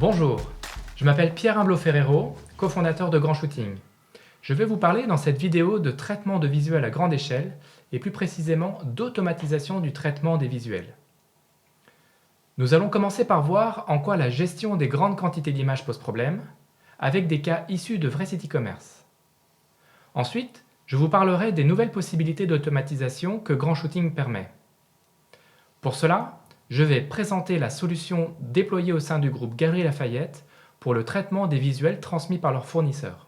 Bonjour, je m'appelle Pierre Imblo Ferrero, cofondateur de Grand Shooting. Je vais vous parler dans cette vidéo de traitement de visuels à grande échelle et plus précisément d'automatisation du traitement des visuels. Nous allons commencer par voir en quoi la gestion des grandes quantités d'images pose problème, avec des cas issus de vrais sites e-commerce. Ensuite, je vous parlerai des nouvelles possibilités d'automatisation que Grand Shooting permet. Pour cela, je vais présenter la solution déployée au sein du groupe Galeries Lafayette pour le traitement des visuels transmis par leurs fournisseurs.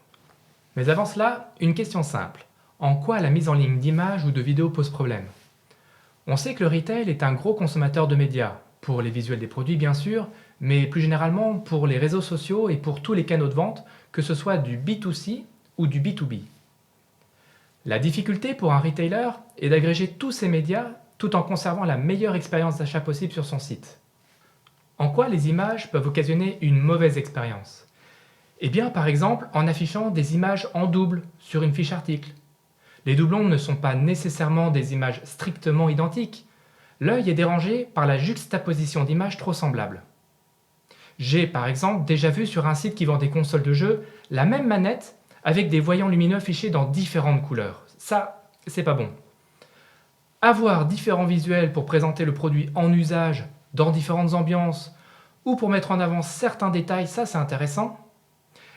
Mais avant cela, une question simple. En quoi la mise en ligne d'images ou de vidéos pose problème? On sait que le retail est un gros consommateur de médias, pour les visuels des produits bien sûr, mais plus généralement pour les réseaux sociaux et pour tous les canaux de vente, que ce soit du B2C ou du B2B. La difficulté pour un retailer est d'agréger tous ces médias tout en conservant la meilleure expérience d'achat possible sur son site. En quoi les images peuvent occasionner une mauvaise expérience? Eh bien, par exemple, en affichant des images en double sur une fiche article. Les doublons ne sont pas nécessairement des images strictement identiques. L'œil est dérangé par la juxtaposition d'images trop semblables. J'ai, par exemple, déjà vu sur un site qui vend des consoles de jeux la même manette avec des voyants lumineux affichés dans différentes couleurs. Ça, c'est pas bon. Avoir différents visuels pour présenter le produit en usage, dans différentes ambiances, ou pour mettre en avant certains détails, ça c'est intéressant.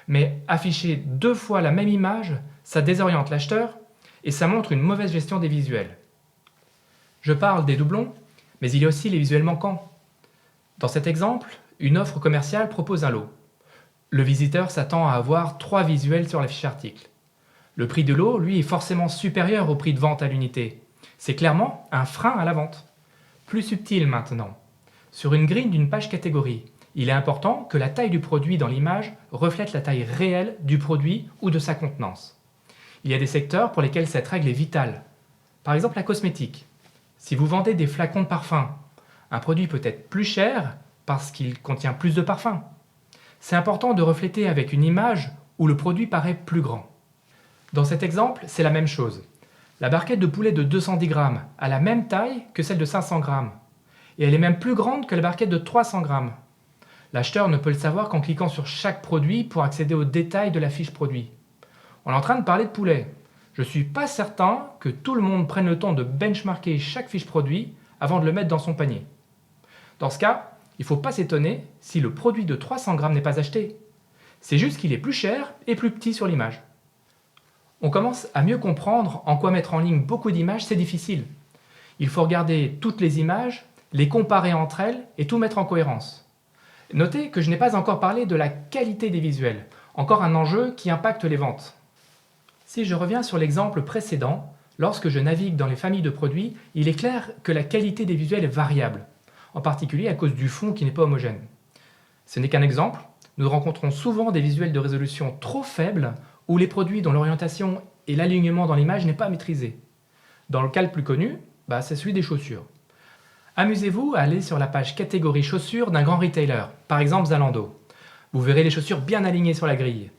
Mais afficher deux fois la même image, ça désoriente l'acheteur et ça montre une mauvaise gestion des visuels. Je parle des doublons, mais il y a aussi les visuels manquants. Dans cet exemple, une offre commerciale propose un lot. Le visiteur s'attend à avoir 3 visuels sur la fiche article. Le prix de lot, lui, est forcément supérieur au prix de vente à l'unité. C'est clairement un frein à la vente. Plus subtil maintenant. Sur une grille d'une page catégorie, il est important que la taille du produit dans l'image reflète la taille réelle du produit ou de sa contenance. Il y a des secteurs pour lesquels cette règle est vitale. Par exemple la cosmétique. Si vous vendez des flacons de parfum, un produit peut être plus cher parce qu'il contient plus de parfum. C'est important de refléter avec une image où le produit paraît plus grand. Dans cet exemple, c'est la même chose. La barquette de poulet de 210 grammes a la même taille que celle de 500 grammes. Et elle est même plus grande que la barquette de 300 grammes. L'acheteur ne peut le savoir qu'en cliquant sur chaque produit pour accéder aux détails de la fiche produit. On est en train de parler de poulet. Je ne suis pas certain que tout le monde prenne le temps de benchmarker chaque fiche produit avant de le mettre dans son panier. Dans ce cas, il ne faut pas s'étonner si le produit de 300 grammes n'est pas acheté. C'est juste qu'il est plus cher et plus petit sur l'image. On commence à mieux comprendre en quoi mettre en ligne beaucoup d'images, c'est difficile. Il faut regarder toutes les images, les comparer entre elles et tout mettre en cohérence. Notez que je n'ai pas encore parlé de la qualité des visuels, encore un enjeu qui impacte les ventes. Si je reviens sur l'exemple précédent, lorsque je navigue dans les familles de produits, il est clair que la qualité des visuels est variable, en particulier à cause du fond qui n'est pas homogène. Ce n'est qu'un exemple, nous rencontrons souvent des visuels de résolution trop faibles ou les produits dont l'orientation et l'alignement dans l'image n'est pas maîtrisé. Dans le cas le plus connu, c'est celui des chaussures. Amusez-vous à aller sur la page catégorie chaussures d'un grand retailer, par exemple Zalando. Vous verrez les chaussures bien alignées sur la grille.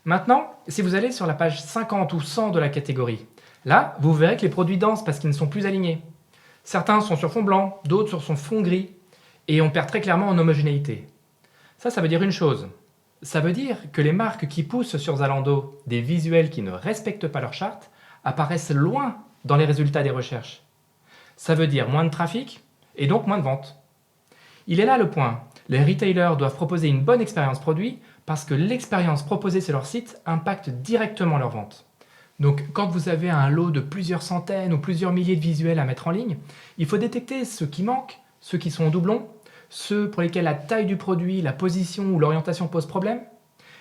Maintenant, si vous allez sur la page 50 ou 100 de la catégorie, là, vous verrez que les produits dansent parce qu'ils ne sont plus alignés. Certains sont sur fond blanc, d'autres sur fond gris, et on perd très clairement en homogénéité. Ça veut dire une chose. Ça veut dire que les marques qui poussent sur Zalando des visuels qui ne respectent pas leur charte apparaissent loin dans les résultats des recherches. Ça veut dire moins de trafic et donc moins de ventes. Il est là le point. Les retailers doivent proposer une bonne expérience produit parce que l'expérience proposée sur leur site impacte directement leurs ventes. Donc quand vous avez un lot de plusieurs centaines ou plusieurs milliers de visuels à mettre en ligne, il faut détecter ceux qui manquent, ceux qui sont en doublon, ceux pour lesquels la taille du produit, la position ou l'orientation posent problème.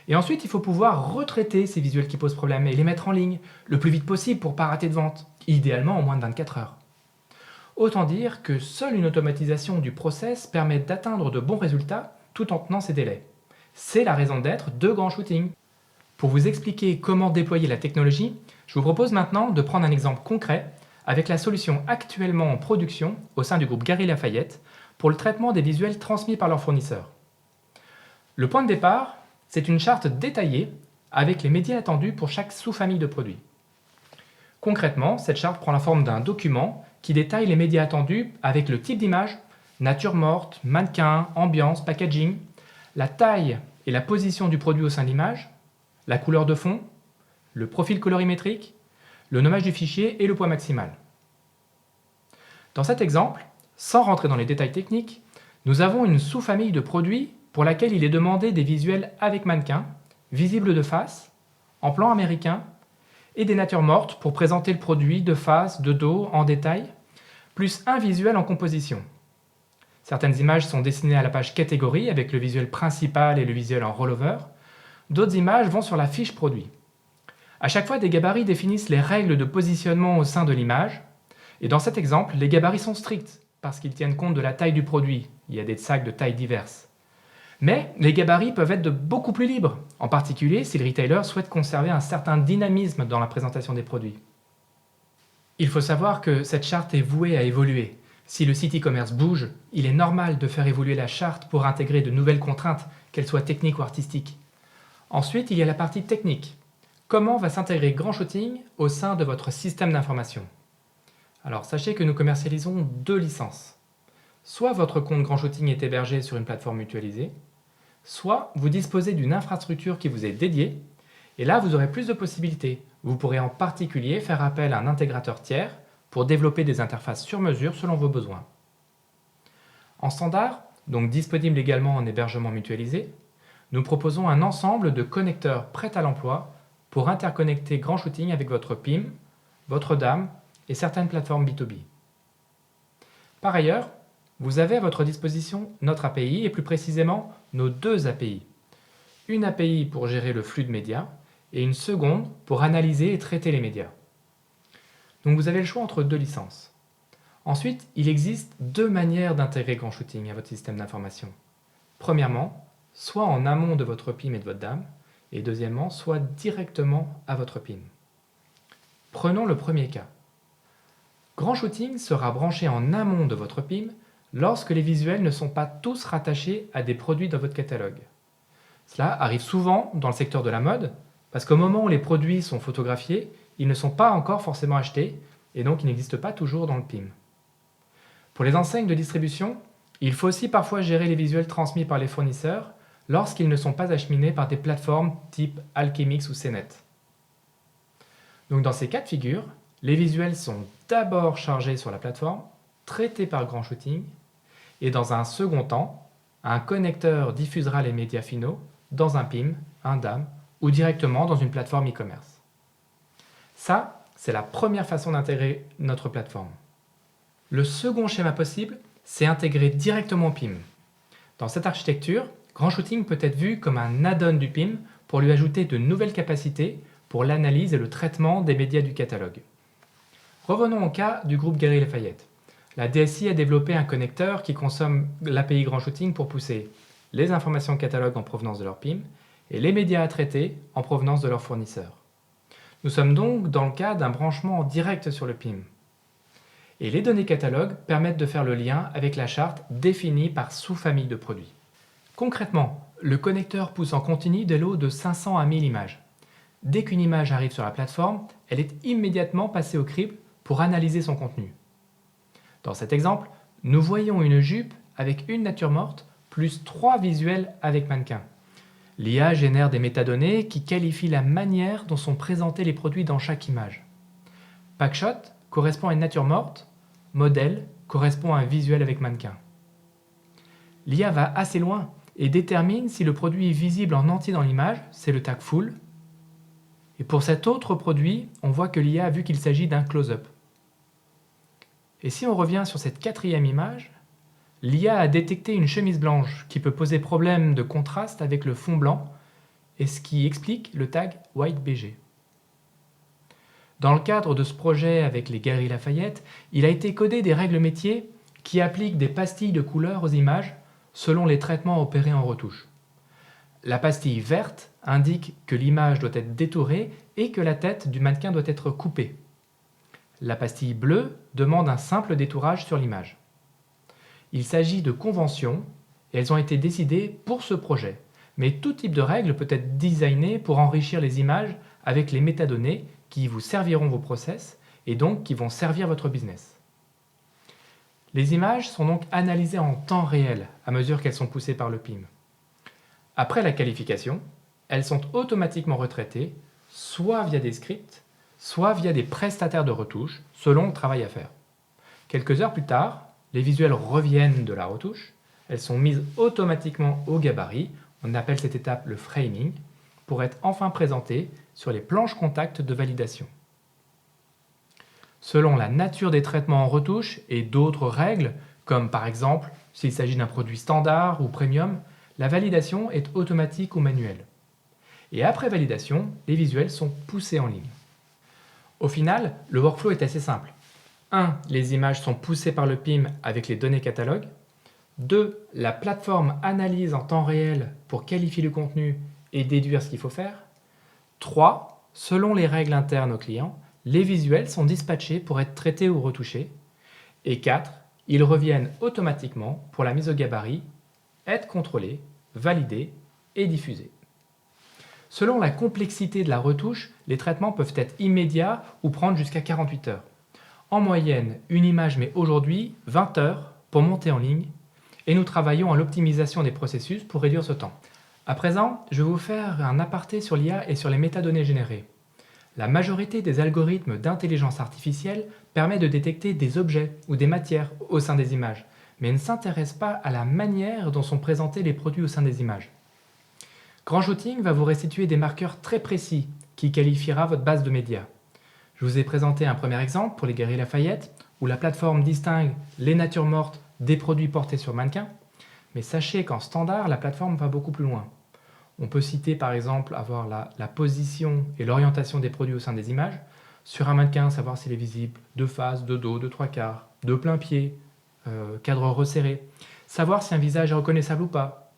Et ensuite, il faut pouvoir retraiter ces visuels qui posent problème et les mettre en ligne le plus vite possible pour ne pas rater de vente, idéalement en moins de 24 heures. Autant dire que seule une automatisation du process permet d'atteindre de bons résultats tout en tenant ces délais. C'est la raison d'être de Grand Shooting. Pour vous expliquer comment déployer la technologie, je vous propose maintenant de prendre un exemple concret avec la solution actuellement en production au sein du groupe Galeries Lafayette pour le traitement des visuels transmis par leurs fournisseurs. Le point de départ, c'est une charte détaillée avec les médias attendus pour chaque sous-famille de produits. Concrètement, cette charte prend la forme d'un document qui détaille les médias attendus avec le type d'image, nature morte, mannequin, ambiance, packaging, la taille et la position du produit au sein de l'image, la couleur de fond, le profil colorimétrique, le nommage du fichier et le poids maximal. Dans cet exemple, sans rentrer dans les détails techniques, nous avons une sous-famille de produits pour laquelle il est demandé des visuels avec mannequin, visibles de face, en plan américain, et des natures mortes pour présenter le produit de face, de dos, en détail, plus un visuel en composition. Certaines images sont dessinées à la page catégorie avec le visuel principal et le visuel en rollover. D'autres images vont sur la fiche produit. À chaque fois, des gabarits définissent les règles de positionnement au sein de l'image. Et dans cet exemple, les gabarits sont stricts parce qu'ils tiennent compte de la taille du produit. Il y a des sacs de tailles diverses. Mais les gabarits peuvent être beaucoup plus libres, en particulier si le retailer souhaite conserver un certain dynamisme dans la présentation des produits. Il faut savoir que cette charte est vouée à évoluer. Si le site e-commerce bouge, il est normal de faire évoluer la charte pour intégrer de nouvelles contraintes, qu'elles soient techniques ou artistiques. Ensuite, il y a la partie technique. Comment va s'intégrer Grand Shooting au sein de votre système d'information? Alors sachez que nous commercialisons 2 licences. Soit votre compte Grand Shooting est hébergé sur une plateforme mutualisée, soit vous disposez d'une infrastructure qui vous est dédiée, et là vous aurez plus de possibilités. Vous pourrez en particulier faire appel à un intégrateur tiers pour développer des interfaces sur mesure selon vos besoins. En standard, donc disponible également en hébergement mutualisé, nous proposons un ensemble de connecteurs prêts à l'emploi pour interconnecter Grand Shooting avec votre PIM, votre DAM et certaines plateformes B2B. Par ailleurs, vous avez à votre disposition notre API et plus précisément nos 2 API. Une API pour gérer le flux de médias et une seconde pour analyser et traiter les médias. Donc vous avez le choix entre 2 licences. Ensuite, il existe 2 manières d'intégrer Grand Shooting à votre système d'information. Premièrement, soit en amont de votre PIM et de votre DAM, et deuxièmement, soit directement à votre PIM. Prenons le premier cas. Grand Shooting sera branché en amont de votre PIM lorsque les visuels ne sont pas tous rattachés à des produits dans votre catalogue. Cela arrive souvent dans le secteur de la mode, parce qu'au moment où les produits sont photographiés, ils ne sont pas encore forcément achetés, et donc ils n'existent pas toujours dans le PIM. Pour les enseignes de distribution, il faut aussi parfois gérer les visuels transmis par les fournisseurs lorsqu'ils ne sont pas acheminés par des plateformes type Alchemix ou CNET. Donc dans ces cas de figure, les visuels sont d'abord chargés sur la plateforme, traités par Grand Shooting, et dans un second temps, un connecteur diffusera les médias finaux dans un PIM, un DAM ou directement dans une plateforme e-commerce. Ça, c'est la première façon d'intégrer notre plateforme. Le second schéma possible, c'est intégrer directement au PIM. Dans cette architecture, Grand Shooting peut être vu comme un add-on du PIM pour lui ajouter de nouvelles capacités pour l'analyse et le traitement des médias du catalogue. Revenons au cas du groupe Galeries Lafayette. La DSI a développé un connecteur qui consomme l'API Grand Shooting pour pousser les informations catalogue en provenance de leur PIM et les médias à traiter en provenance de leurs fournisseurs. Nous sommes donc dans le cas d'un branchement direct sur le PIM. Et les données catalogue permettent de faire le lien avec la charte définie par sous-famille de produits. Concrètement, le connecteur pousse en continu des lots de 500 à 1000 images. Dès qu'une image arrive sur la plateforme, elle est immédiatement passée au crible pour analyser son contenu. Dans cet exemple, nous voyons une jupe avec une nature morte plus 3 visuels avec mannequin. L'IA génère des métadonnées qui qualifient la manière dont sont présentés les produits dans chaque image. Packshot correspond à une nature morte, modèle correspond à un visuel avec mannequin. L'IA va assez loin et détermine si le produit est visible en entier dans l'image, c'est le tag full. Et pour cet autre produit, on voit que l'IA a vu qu'il s'agit d'un close-up. Et si on revient sur cette 4e image, l'IA a détecté une chemise blanche qui peut poser problème de contraste avec le fond blanc et ce qui explique le tag WhiteBG. Dans le cadre de ce projet avec les Galeries Lafayette, il a été codé des règles métiers qui appliquent des pastilles de couleurs aux images selon les traitements opérés en retouche. La pastille verte indique que l'image doit être détourée et que la tête du mannequin doit être coupée. La pastille bleue demande un simple détourage sur l'image. Il s'agit de conventions et elles ont été décidées pour ce projet. Mais tout type de règle peut être designé pour enrichir les images avec les métadonnées qui vous serviront vos process et donc qui vont servir votre business. Les images sont donc analysées en temps réel à mesure qu'elles sont poussées par le PIM. Après la qualification, elles sont automatiquement retraitées, soit via des scripts, soit via des prestataires de retouche, selon le travail à faire. Quelques heures plus tard, les visuels reviennent de la retouche, elles sont mises automatiquement au gabarit, on appelle cette étape le framing, pour être enfin présentées sur les planches contact de validation. Selon la nature des traitements en retouche et d'autres règles, comme par exemple s'il s'agit d'un produit standard ou premium, la validation est automatique ou manuelle. Et après validation, les visuels sont poussés en ligne. Au final, le workflow est assez simple. 1. Les images sont poussées par le PIM avec les données catalogues. 2. La plateforme analyse en temps réel pour qualifier le contenu et déduire ce qu'il faut faire. 3. Selon les règles internes au client, les visuels sont dispatchés pour être traités ou retouchés. Et 4. Ils reviennent automatiquement pour la mise au gabarit, être contrôlés, validés et diffusés. Selon la complexité de la retouche, les traitements peuvent être immédiats ou prendre jusqu'à 48 heures. En moyenne, une image met aujourd'hui 20 heures pour monter en ligne et nous travaillons à l'optimisation des processus pour réduire ce temps. À présent, je vais vous faire un aparté sur l'IA et sur les métadonnées générées. La majorité des algorithmes d'intelligence artificielle permet de détecter des objets ou des matières au sein des images, mais ne s'intéresse pas à la manière dont sont présentés les produits au sein des images. Grand Shooting va vous restituer des marqueurs très précis qui qualifiera votre base de médias. Je vous ai présenté un premier exemple pour les Galeries Lafayette, où la plateforme distingue les natures mortes des produits portés sur mannequin, mais sachez qu'en standard, la plateforme va beaucoup plus loin. On peut citer par exemple avoir la position et l'orientation des produits au sein des images. Sur un mannequin, savoir s'il est visible de face, de dos, de trois quarts, de plein pied, cadre resserré. Savoir si un visage est reconnaissable ou pas.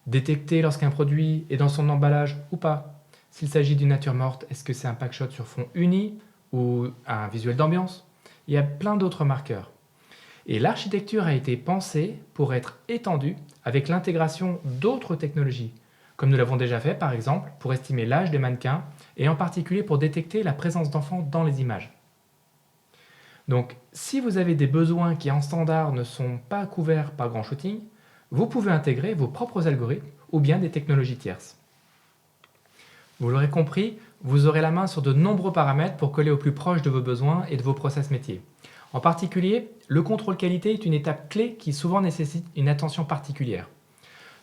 Détecter lorsqu'un produit est dans son emballage ou pas. S'il s'agit d'une nature morte, est-ce que c'est un packshot sur fond uni ou un visuel d'ambiance? Il y a plein d'autres marqueurs. Et l'architecture a été pensée pour être étendue avec l'intégration d'autres technologies, comme nous l'avons déjà fait par exemple pour estimer l'âge des mannequins et en particulier pour détecter la présence d'enfants dans les images. Donc si vous avez des besoins qui en standard ne sont pas couverts par Grand Shooting, vous pouvez intégrer vos propres algorithmes ou bien des technologies tierces. Vous l'aurez compris, vous aurez la main sur de nombreux paramètres pour coller au plus proche de vos besoins et de vos process métiers. En particulier, le contrôle qualité est une étape clé qui souvent nécessite une attention particulière.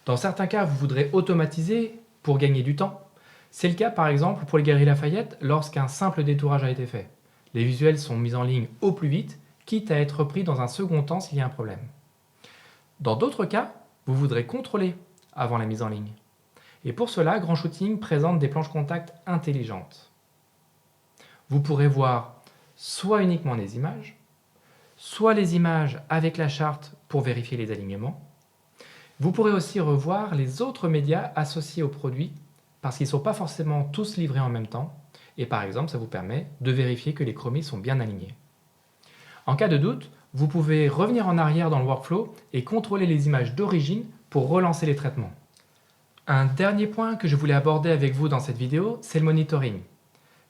Dans certains cas, vous voudrez automatiser pour gagner du temps. C'est le cas par exemple pour les Galeries Lafayette lorsqu'un simple détourage a été fait. Les visuels sont mis en ligne au plus vite, quitte à être repris dans un second temps s'il y a un problème. Dans d'autres cas, vous voudrez contrôler avant la mise en ligne. Et pour cela, Grand Shooting présente des planches contact intelligentes. Vous pourrez voir soit uniquement les images, soit les images avec la charte pour vérifier les alignements. Vous pourrez aussi revoir les autres médias associés au produit parce qu'ils ne sont pas forcément tous livrés en même temps et par exemple ça vous permet de vérifier que les chromis sont bien alignés. En cas de doute, vous pouvez revenir en arrière dans le workflow et contrôler les images d'origine pour relancer les traitements. Un dernier point que je voulais aborder avec vous dans cette vidéo, c'est le monitoring.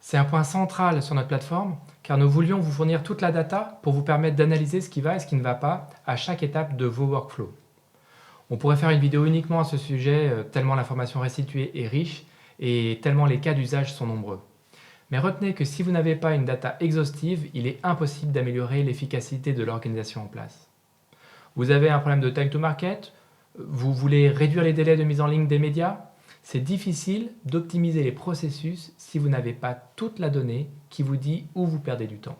C'est un point central sur notre plateforme car nous voulions vous fournir toute la data pour vous permettre d'analyser ce qui va et ce qui ne va pas à chaque étape de vos workflows. On pourrait faire une vidéo uniquement à ce sujet tellement l'information restituée est riche et tellement les cas d'usage sont nombreux. Mais retenez que si vous n'avez pas une data exhaustive, il est impossible d'améliorer l'efficacité de l'organisation en place. Vous avez un problème de time to market, vous voulez réduire les délais de mise en ligne des médias, c'est difficile d'optimiser les processus si vous n'avez pas toute la donnée qui vous dit où vous perdez du temps.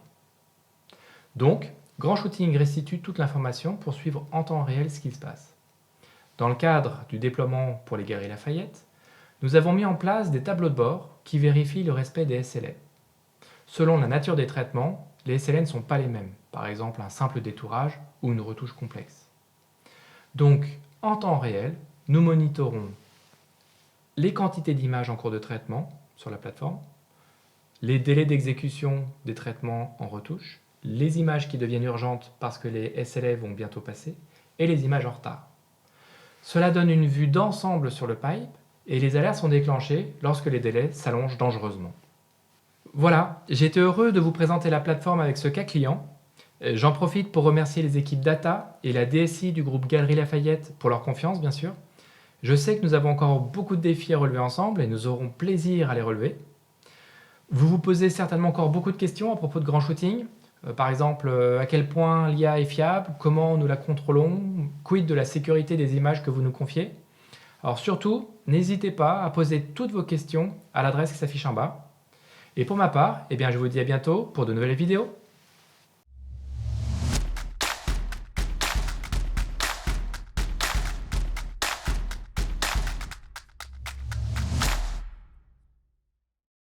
Donc, Grand Shooting restitue toute l'information pour suivre en temps réel ce qui se passe. Dans le cadre du déploiement pour les Galeries Lafayette, nous avons mis en place des tableaux de bord qui vérifient le respect des SLA. Selon la nature des traitements, les SLA ne sont pas les mêmes, par exemple un simple détourage ou une retouche complexe. Donc, en temps réel, nous monitorons les quantités d'images en cours de traitement sur la plateforme, les délais d'exécution des traitements en retouche, les images qui deviennent urgentes parce que les SLA vont bientôt passer, et les images en retard. Cela donne une vue d'ensemble sur le pipe et les alertes sont déclenchées lorsque les délais s'allongent dangereusement. Voilà, j'ai été heureux de vous présenter la plateforme avec ce cas client. J'en profite pour remercier les équipes data et la DSI du groupe Galeries Lafayette pour leur confiance bien sûr. Je sais que nous avons encore beaucoup de défis à relever ensemble et nous aurons plaisir à les relever. Vous vous posez certainement encore beaucoup de questions à propos de grand shooting. Par exemple, à quel point l'IA est fiable, comment nous la contrôlons, quid de la sécurité des images que vous nous confiez. Alors surtout, n'hésitez pas à poser toutes vos questions à l'adresse qui s'affiche en bas. Et pour ma part, je vous dis à bientôt pour de nouvelles vidéos.